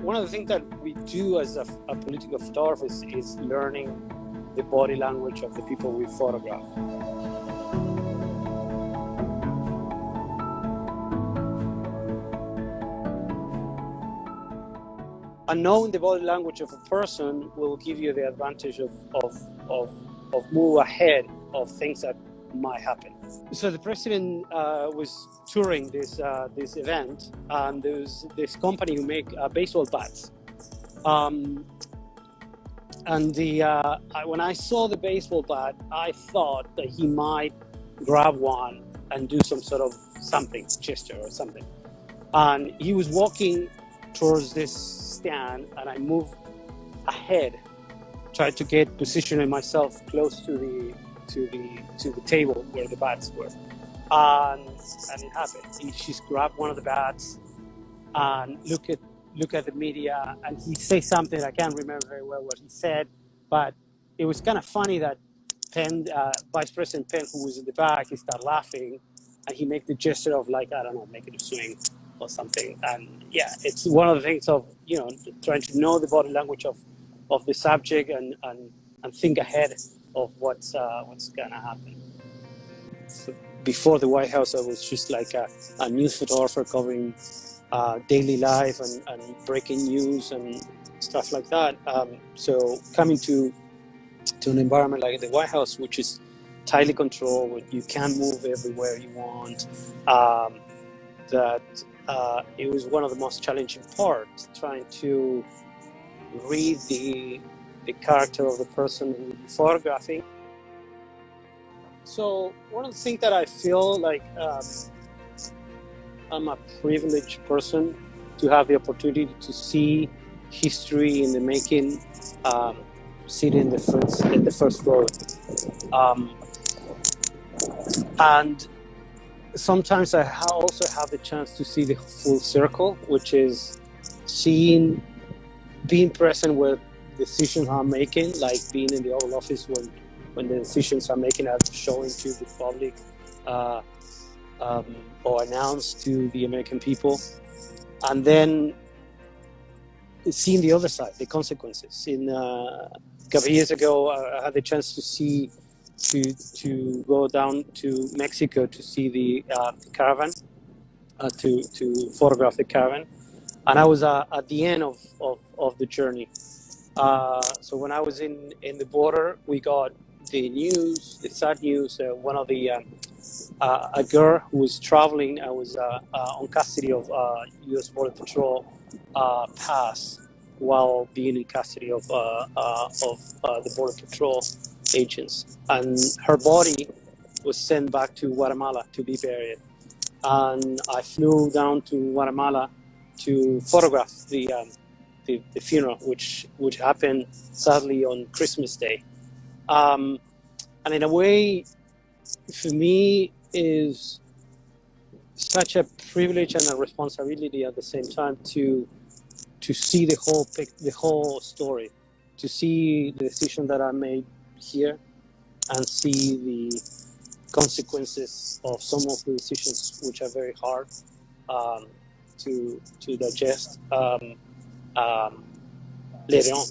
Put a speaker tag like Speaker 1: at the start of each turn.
Speaker 1: one of the things that we do as a political photographer is learning the body language of the people we photograph. And knowing the body language of a person will give you the advantage of move ahead of things that might happen. So the president was touring this event, and there was this company who make baseball bats. When I saw the baseball bat, I thought that he might grab one and do some sort of gesture or something. And he was walking towards this stand, and I moved ahead, tried to get positioning myself close to the table where the bats were, and it happened. He just grabbed one of the bats and look at the media, and he said something I can't remember very well what he said, but it was kind of funny that Vice President Penn, who was in the back, he started laughing, and he made the gesture of like, I don't know, making a swing or something. And yeah, it's one of the things of, trying to know the body language of the subject and think ahead of what's gonna happen. So before the White House, I was just like a news photographer covering daily life and breaking news and stuff like that. So coming to an environment like the White House, which is tightly controlled, where you can't move everywhere you want, it was one of the most challenging parts, trying to read the character of the person who you're photographing. So one of the things that I feel like I'm a privileged person to have the opportunity to see history in the making, sitting in the first row, and sometimes I also have the chance to see the full circle, which is being present where decisions are making, like being in the Oval Office when the decisions are making are showing to the public or announced to the American people, and then seeing the other side, the consequences. A couple of years ago, I had the chance to go down to Mexico to see the caravan, to photograph the caravan, and I was at the end of the journey. So when I was in the border, we got the sad news. One of the a girl who was traveling, I was on custody of U.S. Border Patrol, passed while being in custody of the Border Patrol agents, and her body was sent back to Guatemala to be buried. And I flew down to Guatemala to photograph the funeral, which happened sadly on Christmas Day. And in a way, for me, is such a privilege and a responsibility at the same time to see the whole story, to see the decision that I made here, and see the consequences of some of the decisions, which are very hard to digest later on.